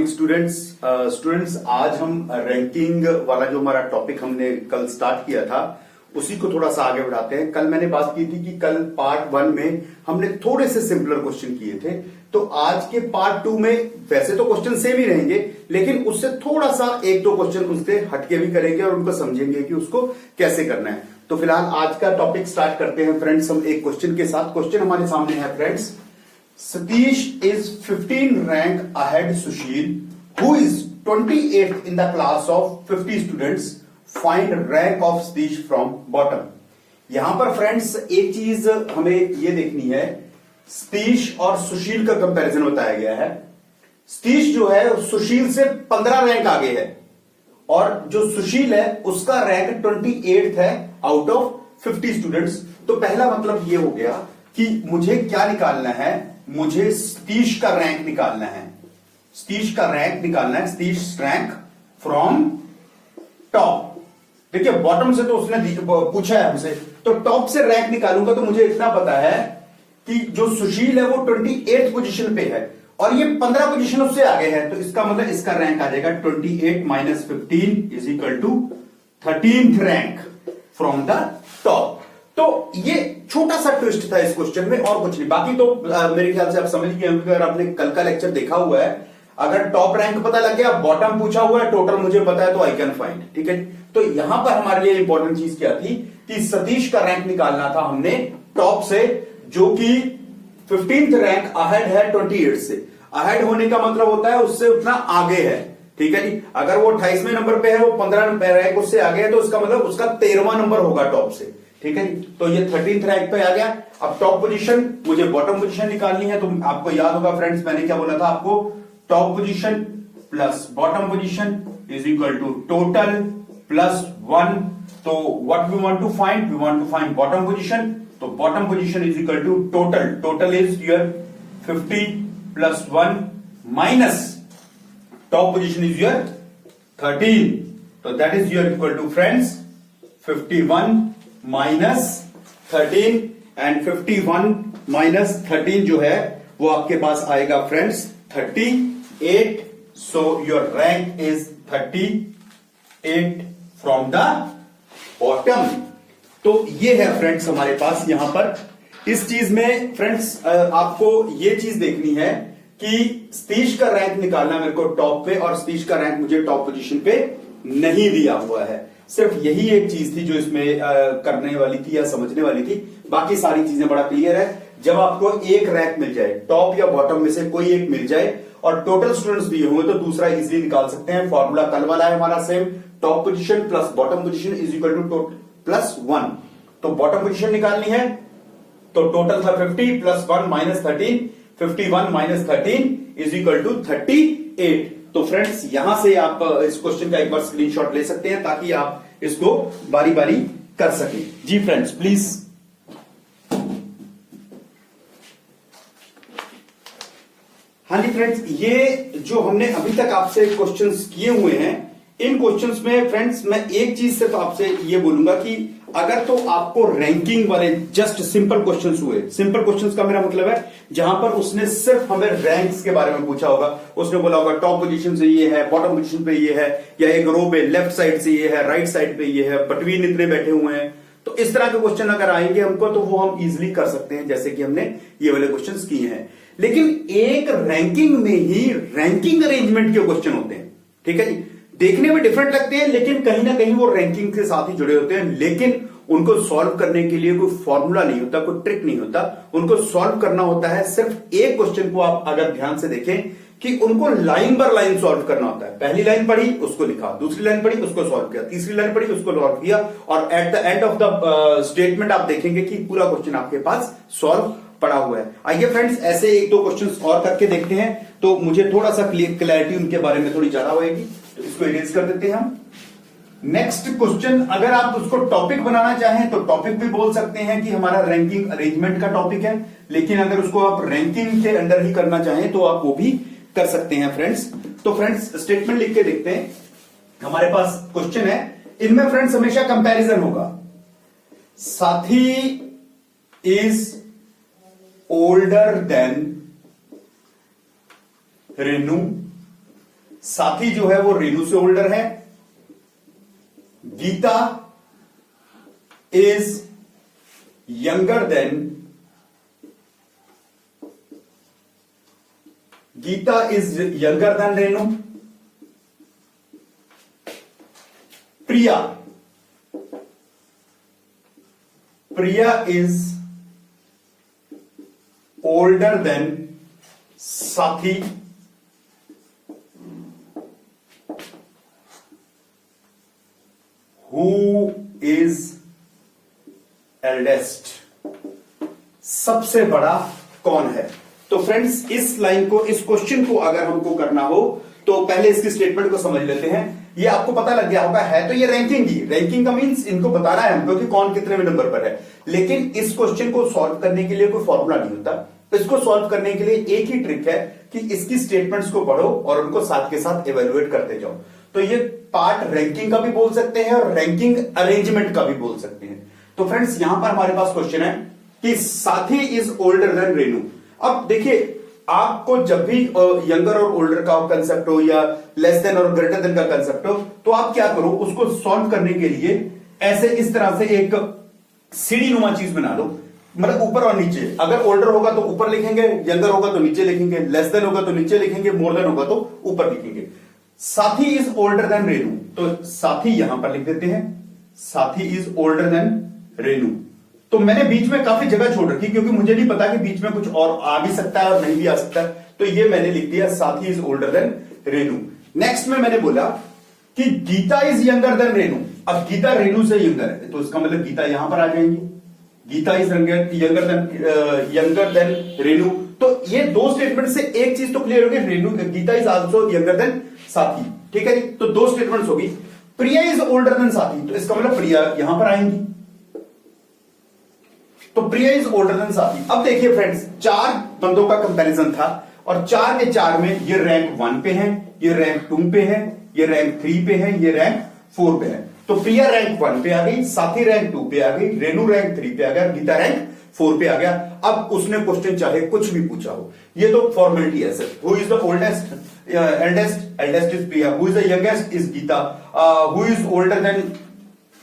Morning students आज हम ranking वाला जो हमारा टॉपिक हमने कल स्टार्ट किया था उसी को थोड़ा सा आगे बढ़ाते हैं। कल मैंने बात की थी कि कल पार्ट 1 में हमने थोड़े से सिंपलर क्वेश्चन किए थे, तो आज के पार्ट 2 में वैसे तो क्वेश्चन सेम ही रहेंगे लेकिन उससे थोड़ा सा एक दो क्वेश्चन उससे हटके भी करेंगे और उनको समझेंगे कि उसको कैसे करना है। तो फिलहाल आज का टॉपिक स्टार्ट करते हैं फ्रेंड्स हम एक क्वेश्चन के साथ। क्वेश्चन हमारे सामने है friends, Satish is 15 rank ahead Sushil, who is 28th in the class of 50 students. Find rank of Satish from bottom. यहां पर फ्रेंड्स एक चीज हमें ये देखनी है, सतीश और सुशील का कंपैरिजन बताया गया है। सतीश जो है सुशील से 15 रैंक आगे है और जो सुशील है उसका रैंक 28th है आउट ऑफ 50 स्टूडेंट्स। तो पहला मतलब ये हो गया कि मुझे क्या निकालना है, मुझे सतीश का रैंक निकालना है। सतीश का रैंक निकालना है, सतीश रैंक फ्रॉम टॉप। देखिए बॉटम से तो उसने पूछा है हमसे, तो टॉप से रैंक निकालूंगा तो मुझे इतना पता है कि जो सुशील है वो 28th पोजीशन पे है और ये 15 पोजीशन उससे आगे है, तो इसका मतलब इसका रैंक आ जाएगा 28 minus 15 is equal to 13th rank from the top. तो ये छोटा सा ट्विस्ट था इस क्वेश्चन में और कुछ नहीं। बाकी तो मेरे ख्याल से आप समझ गए होंगे, अगर आपने कल का लेक्चर देखा हुआ है, अगर टॉप रैंक पता लग गया, बॉटम पूछा हुआ है, टोटल मुझे पता है तो आई कैन फाइंड। ठीक है, तो यहां पर हमारे लिए इंपॉर्टेंट चीज क्या थी कि सतीश का रैंक निकालना था हमने टॉप से, जो कि 15th रैंक अहेड है 28 से। अहेड होने का मतलब होता है उससे उतना आगे है। ठीक है जी, अगर वो 28वें नंबर पे है, वो 15 रैंक उससे आगे है, तो उसका मतलब उसका 13वां नंबर होगा टॉप से। ठीक है, तो ये 13th रैंक पे आ गया। अब टॉप पोजीशन, मुझे बॉटम पोजीशन निकालनी है, तो आपको याद होगा फ्रेंड्स मैंने क्या बोला था आपको, top position plus bottom position is equal to total plus 1। तो what we want to find, we want to find bottom position, तो bottom position is equal to total, total is your 50 plus 1 minus top position is your 13, तो that is your equal to friends 51 minus 13 and 51 minus 13 जो है वो आपके पास आएगा friends 38। So your rank is 38 from the bottom. तो ये है फ्रेंड्स हमारे पास यहां पर। इस चीज में फ्रेंड्स आपको ये चीज देखनी है कि सतीश का रैंक निकालना मेरे को टॉप पे, और सतीश का रैंक मुझे टॉप पोजीशन पे नहीं दिया हुआ है। सिर्फ यही एक चीज थी जो इसमें करने वाली थी या समझने वाली थी, बाकी सारी चीजें बड़ा क्लियर है। जब आपको एक रैंक मिल जाए, टॉप या बॉटम में से कोई एक मिल जाए और टोटल स्टूडेंट्स दिए हुए, तो दूसरा इजीली निकाल सकते हैं। फॉर्मूला कल वाला है हमारा same, top position plus bottom position is equal two plus 1। तो बॉटम पोजीशन निकालनी है तो टोटल था 50 plus 1 minus 13, 51 minus 13 is equal to 38। तो फ्रेंड्स यहां से आप इस क्वेश्चन का एक बार स्क्रीनशॉट ले सकते हैं ताकि आप इसको बारी बारी कर सकें। जी फ्रेंड्स प्लीज। हाँ जी फ्रेंड्स, ये जो हमने अभी तक आपसे क्वेश्चंस किए हुए हैं, इन क्वेश्चंस में फ्रेंड्स मैं एक चीज सिर्फ आपसे ये बोलूंगा कि अगर तो आपको रैंकिंग वाले जस्ट सिंपल क्वेश्चंस हुए, सिंपल क्वेश्चंस का मेरा मतलब है जहां पर उसने सिर्फ हमें रैंक्स के बारे में पूछा होगा, उसने बोला होगा टॉप पोजीशन से ये है, बॉटम पोजीशन पे ये है, या एक रो पे लेफ्ट साइड से ये है, राइट साइड पे ये है, बिटवीन इतने बैठे हुए हैं, तो इस तरह के क्वेश्चन अगर आएंगे हमको तो वो हम इजिली कर सकते हैं जैसे कि हमने ये वाले क्वेश्चंस किए हैं। लेकिन एक रैंकिंग में ही रैंकिंग अरेंजमेंट के क्वेश्चन होते हैं। ठीक है जी, देखने में डिफरेंट लगते हैं लेकिन कहीं ना कहीं वो रैंकिंग के साथ ही जुड़े होते हैं, लेकिन उनको सॉल्व करने के लिए कोई फॉर्मूला नहीं होता, कोई ट्रिक नहीं होता। उनको सॉल्व करना होता है, सिर्फ एक क्वेश्चन को आप अगर ध्यान से देखें कि उनको लाइन बाय लाइन सॉल्व करना होता है। पहली लाइन पढ़ी उसको लिखा, दूसरी लाइन पढ़ी उसको सॉल्व किया, तीसरी लाइन पढ़ी उसको सॉल्व किया, और at the end of the statement आप देखेंगे कि पूरा क्वेश्चन आपके पास सॉल्व पड़ा हुआ है। आइए फ्रेंड्स ऐसे एक दो क्वेश्चंस और करके देखते हैं, तो मुझे थोड़ा सा क्लैरिटी उनके बारे में थोड़ी ज्यादा होगी, तो इसको इरेज कर देते हैं हम। नेक्स्ट क्वेश्चन, अगर आप उसको टॉपिक बनाना चाहें तो टॉपिक भी बोल सकते हैं कि हमारा रैंकिंग अरेंजमेंट का टॉपिक है, लेकिन अगर उसको आप रैंकिंग के अंडर ही करना चाहें तो आप वो भी कर सकते हैं फ्रेंड्स। तो फ्रेंड्स स्टेटमेंट लिख के देखते हैं। हमारे पास क्वेश्चन है, इनमें फ्रेंड्स हमेशा कंपैरिजन होगा। साथी इज ओल्डर देन रेनू साथी जो है वो रेणु से ओल्डर है। Geeta is younger than Renu. Priya is older than Sathi. Who is eldest, सबसे बड़ा कौन है। तो फ्रेंड्स इस लाइन को, इस क्वेश्चन को अगर हमको करना हो तो पहले इसकी स्टेटमेंट को समझ लेते हैं। ये आपको पता लग गया होगा, है तो ये रैंकिंग ही, रैंकिंग का मींस इनको बताना है हमको कि कौन कितने नंबर पर है। लेकिन इस क्वेश्चन को सॉल्व करने के लिए कोई फॉर्मूला नहीं होता। तो इसको सॉल्व करने के लिए एक ही ट्रिक है कि इसकी स्टेटमेंट्स को पढ़ो और उनको साथ के साथ इवेल्युएट करते जाओ। तो ये पार्ट रैंकिंग का भी बोल सकते हैं और रैंकिंग अरेंजमेंट का भी बोल सकते हैं। तो फ्रेंड्स यहां पर हमारे पास क्वेश्चन है कि साथी इज ओल्डर देन रेणु। अब देखिए, आपको जब भी यंगर और ओल्डर का कंसेप्ट हो या लेस देन और ग्रेटर देन का कंसेप्ट हो, तो आप क्या करो, उसको सॉल्व करने के लिए ऐसे इस तरह से एक सीढ़ी नुमा चीज बना लो, मतलब ऊपर और नीचे। अगर ओल्डर होगा तो ऊपर लिखेंगे, यंगर होगा तो नीचे लिखेंगे, लेस देन होगा तो नीचे लिखेंगे, मोर देन होगा तो ऊपर लिखेंगे। साथी इज ओल्डर देन रेणु, तो साथी यहां पर लिख देते हैं, साथी इज ओल्डर देन रेणु। तो मैंने बीच में काफी जगह छोड़ रखी क्योंकि मुझे नहीं पता कि बीच में कुछ और आ भी सकता है और नहीं भी आ सकता है। तो ये मैंने लिख दिया Sathi is older than Renu. Next में मैंने बोला कि Geeta is younger than Renu. अब गीता रेणु से यंगर है तो इसका मतलब गीता यहां पर आ जाएंगी, Geeta is younger than Renu. तो ये दो स्टेटमेंट से एक चीज तो क्लियर होगी, Renu Geeta is also younger than Sathi. ठीक है जी, तो दो स्टेटमेंट्स होगी। प्रिया इज ओल्डर देन साथी, तो इसका मतलब प्रिया यहां पर आएंगी, तो प्रिया इज ओल्डर देन साथी। अब देखिए फ्रेंड्स, चार बंदों का कंपैरिजन था और चार के चार में ये रैंक 1 पे है, ये रैंक 2 पे है, ये रैंक 3 पे है, ये रैंक 4 पे है। तो प्रिया रैंक 1 पे आ गई, साथी रैंक 2 पे आ गई, रेणु रैंक 3 पे आ गया, गीता रैंक 4 पे आ गया। अब उसने क्वेश्चन चाहे कुछ भी पूछा हो, ये तो फॉर्मेलिटी है sir. Who is the oldest, eldest is Priya, who is the youngest is Geeta, who is older than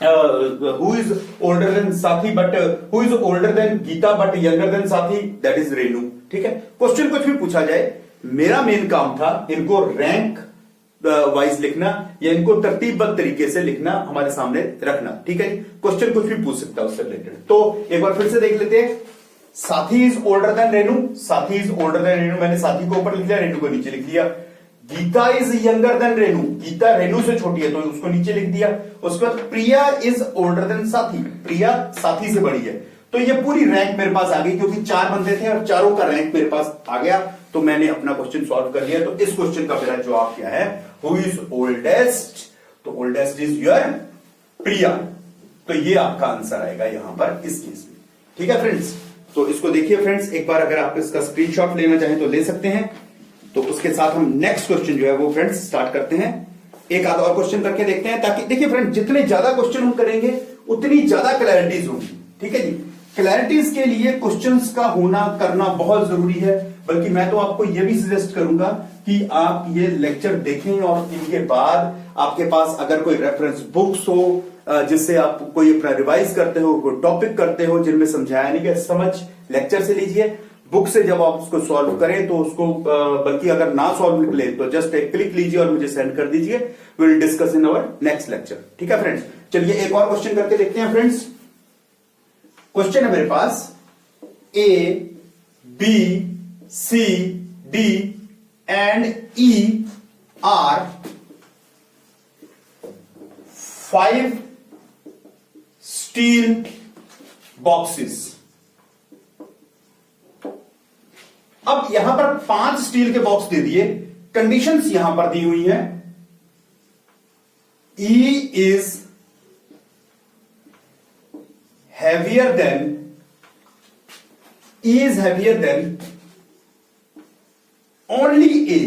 who is older than साथी but who is older than Geeta but younger than Sathi, that is Renu. ठीक है, question कुछ भी पूछा जाए, मेरा main काम था इनको रैंक वाइज लिखना या इनको तरतीबबद्ध तरीके से लिखना, हमारे सामने रखना। ठीक है, क्वेश्चन कुछ भी पूछ सकता है उससे रिलेटेड। तो एक बार फिर से देख लेते हैं, साथी इज ओल्डर देन रेणु, साथी इज ओल्डर देन रेणु, मैंने साथी को ऊपर लिख लिया, रेणु को नीचे लिख दिया। Geeta is younger than Renu, Geeta Renu से छोटी है तो उसको नीचे लिख दिया। उसके बाद प्रिया इज ओल्डर देन साथी, प्रिया साथी से बड़ी है। तो ये पूरी रैंक मेरे पास आ गई क्योंकि चार बंदे थे और चारों का रैंक मेरे पास आ गया, तो मैंने अपना क्वेश्चन सॉल्व कर लिया। तो इस क्वेश्चन का मेरा जवाब क्या है, हु इज ओल्डेस्ट, तो ओल्डेस्ट इज योर प्रिया। तो ये आपका आंसर आएगा यहां पर इस केस में। ठीक है फ्रेंड्स, तो इसको देखिए फ्रेंड्स, एक बार अगर आप इसका स्क्रीनशॉट लेना चाहें तो ले सकते हैं। तो उसके साथ हम नेक्स्ट क्वेश्चन जो है वो फ्रेंड्स स्टार्ट करते हैं। एक आधा और क्वेश्चन करके देखते हैं, ताकि देखिए फ्रेंड्स, जितने ज्यादा क्वेश्चन हम करेंगे उतनी ज्यादा क्लैरिटीज होंगी। ठीक है जी, क्लैरिटीज के लिए क्वेश्चंस का होना करना बहुत जरूरी है। बल्कि मैं तो आपको यह भी सजेस्ट करूंगा कि आप ये लेक्चर देखें और इनके बाद आपके पास अगर कोई रेफरेंस बुक्स हो जिससे आप कोई अपना रिवाइज करते हो, कोई टॉपिक करते हो जिनमें समझाया नहीं गया, समझ लेक्चर से लीजिए। बुक से जब आप उसको सॉल्व करें तो उसको बल्कि अगर ना सॉल्व निकले तो जस्ट एक क्लिक लीजिए और मुझे सेंड कर दीजिए। Will discuss in our next lecture. ठीक है फ्रेंड्स, चलिए एक और क्वेश्चन करके देखते हैं फ्रेंड्स। क्वेश्चन है मेरे पास, A B C D and E are 5 steel boxes. अब यहां पर 5 स्टील के बॉक्स दे दिए, कंडीशंस यहां पर दी हुई हैं। E is heavier than, E is heavier than only A.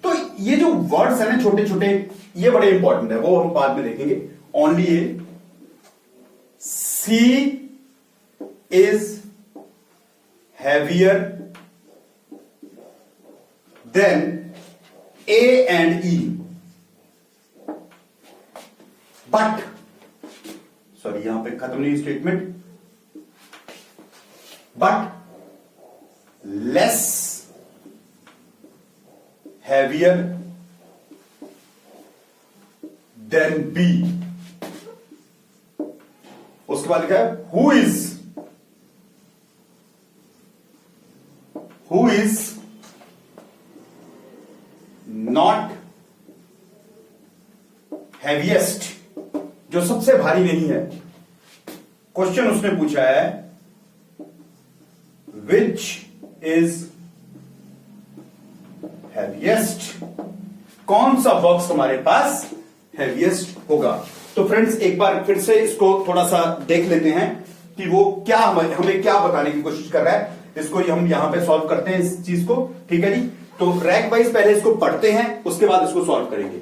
तो ये जो वर्ड्स है ना छोटे छोटे, ये बड़े इंपॉर्टेंट है, वो हम बाद में देखेंगे। Only A, C is heavier than A and E. But sorry यहां पे खत्म नहीं statement, but less heavier than B. उसके बाद लिखा है हु इज नॉट हैवीएस्ट, जो सबसे भारी नहीं है। क्वेश्चन उसने पूछा है विच इज हैवीएस्ट, कौन सा बॉक्स हमारे पास हैवीएस्ट होगा। तो फ्रेंड्स एक बार फिर से इसको थोड़ा सा देख लेते हैं कि वो क्या हमें क्या बताने की कोशिश कर रहा है। इसको हम यहां पे सॉल्व करते हैं इस चीज को, ठीक है जी। तो रैंक वाइज पहले इसको पढ़ते हैं, उसके बाद इसको सॉल्व करेंगे।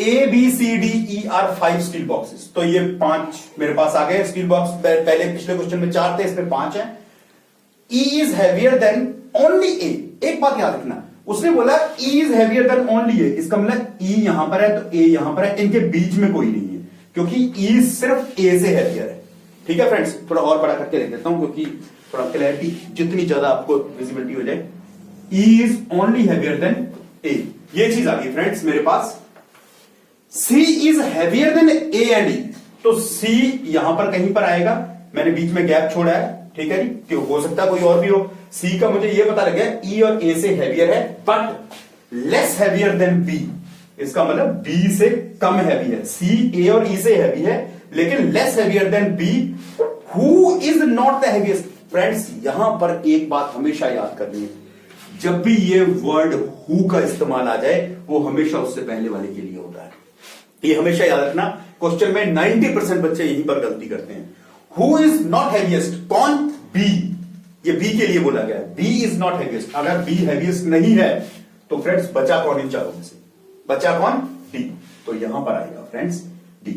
A B C D E are 5 steel boxes, तो ये 5 मेरे पास आ गए स्टील बॉक्स। पहले पिछले क्वेश्चन में 4 थे, इसमें 5 है। E is heavier than only A. एक बात याद रखना, उसने बोला E is heavier than only A, इसका मतलब E यहां पर है तो A यहां पर है, इनके बीच में कोई नहीं है, क्योंकि E सिर्फ A से हैवियर है। ठीक है फ्रेंड्स, थोड़ा और बड़ा करके लिख देता हूं क्योंकि थोड़ा क्लैरिटी जितनी ज्यादा आपको विजिबिलिटी हो जाए। E is only heavier than A, ये चीज आ गई फ्रेंड्स मेरे पास। C is heavier then A and E, तो C यहां पर कहीं पर आएगा, मैंने बीच में गैप छोड़ा है, ठीक है जी, क्यों हो सकता है कोई और भी हो। सी का मुझे ये पता लग गया E और A से हैवियर है, but less heavier then B, इसका मतलब B से कम हैवी है। C A और E से हैवी है लेकिन less heavier then B। Who is not the heaviest. Friends यहां पर एक बात हमेशा याद करनी है, जब भी ये वर्ड हु का इस्तेमाल आ जाए वो हमेशा उससे पहले वाले के लिए होता है। ये हमेशा याद रखना, क्वेश्चन में 90% बच्चे यहीं पर गलती करते हैं। हु इज नॉट हैवीएस्ट, कौन? बी, ये बी के लिए बोला गया है, बी इज नॉट हैवीएस्ट। अगर बी हैवीएस्ट नहीं है तो फ्रेंड्स बचा कौन इन चारों में से? बचा कौन? डी, तो यहां पर आएगा फ्रेंड्स डी।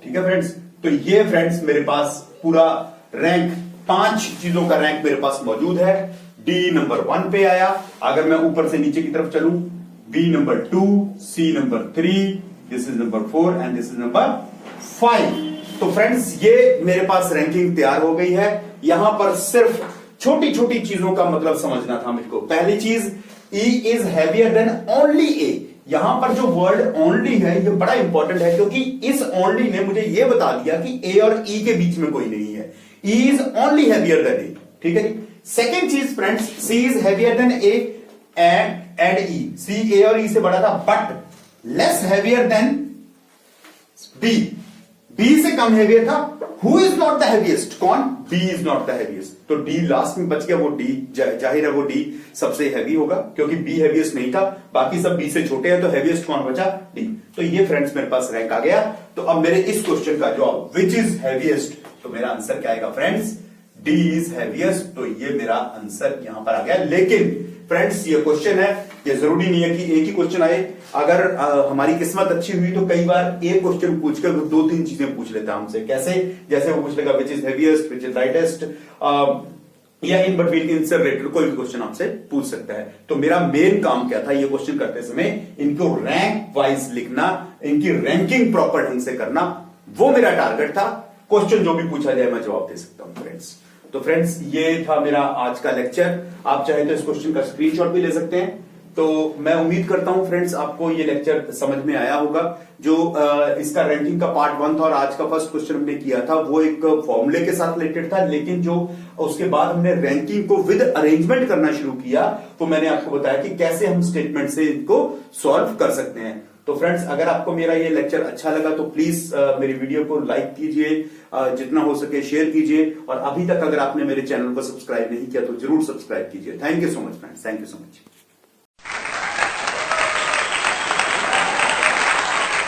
ठीक है फ्रेंड्स, तो ये फ्रेंड्स मेरे पास पूरा रैंक, 5 चीजों का रैंक मेरे पास मौजूद है। डी नंबर 1 पे आया, अगर मैं ऊपर से नीचे की तरफ चलूं, B number 2, C number 3, this is number 4 and this is number 5। तो फ्रेंड्स ये मेरे पास रैंकिंग तैयार हो गई है। यहां पर सिर्फ छोटी छोटी चीजों का मतलब समझना था मुझको। पहली चीज, E is heavier than only A। यहां पर जो वर्ड ओनली है ये बड़ा इंपॉर्टेंट है, क्योंकि इस ओनली ने मुझे ये बता दिया कि A और E के बीच में कोई नहीं है। E is only heavier than A, ठीक है जी। सेकेंड चीज friends, C is heavier then A and E, C A और E से बड़ा था, but less heavier then B, B से कम हैवियर था। Who is not the heaviest, कौन? B is not the heaviest, तो D लास्ट में बच गया, वो D जाहिर है वो D सबसे हैवी होगा, क्योंकि B हैवीएस्ट नहीं था, बाकी सब B से छोटे हैं, तो हैवीएस्ट कौन बचा? D। तो ये फ्रेंड्स मेरे पास रैंक आ गया। तो अब मेरे इस क्वेश्चन का जवाब विच इज हैवीएस्ट, तो मेरा आंसर क्या आएगा फ्रेंड्स? D is heaviest. तो ये मेरा आंसर यहां पर आ गया। लेकिन फ्रेंड्स ये क्वेश्चन है, ये जरूरी नहीं है कि एक ही क्वेश्चन आए। अगर हमारी किस्मत अच्छी हुई तो कई बार एक क्वेश्चन पूछकर वो 2-3 चीजें पूछ लेता है हमसे। कैसे? जैसे वो पूछ लेगा which is heaviest, which is lightest, या इन बिटवीन, इनसे रिलेटेड कोई भी क्वेश्चन आपसे पूछ सकता है। तो मेरा मेन काम क्या था ये क्वेश्चन करते समय? इनको रैंक वाइज लिखना, इनकी रैंकिंग प्रॉपर ढंग से करना, वो मेरा टारगेट था। क्वेश्चन जो भी पूछा जाए मैं जवाब दे सकता हूं फ्रेंड्स। तो फ्रेंड्स ये था मेरा आज का लेक्चर। आप चाहे तो इस क्वेश्चन का स्क्रीनशॉट भी ले सकते हैं। तो मैं उम्मीद करता हूं फ्रेंड्स आपको ये लेक्चर समझ में आया होगा। जो इसका रैंकिंग का पार्ट 1 था और आज का फर्स्ट क्वेश्चन हमने किया था वो एक फॉर्मूले के साथ रिलेटेड था, लेकिन जो उसके बाद हमने रैंकिंग को विद अरेंजमेंट करना शुरू किया तो मैंने आपको बताया कि कैसे हम स्टेटमेंट से इनको सॉल्व कर सकते हैं। तो फ्रेंड्स अगर आपको मेरा ये लेक्चर अच्छा लगा तो प्लीज मेरी वीडियो को लाइक कीजिए, जितना हो सके शेयर कीजिए, और अभी तक अगर आपने मेरे चैनल को सब्सक्राइब नहीं किया तो जरूर सब्सक्राइब कीजिए। Thank you so much friends, thank you so much.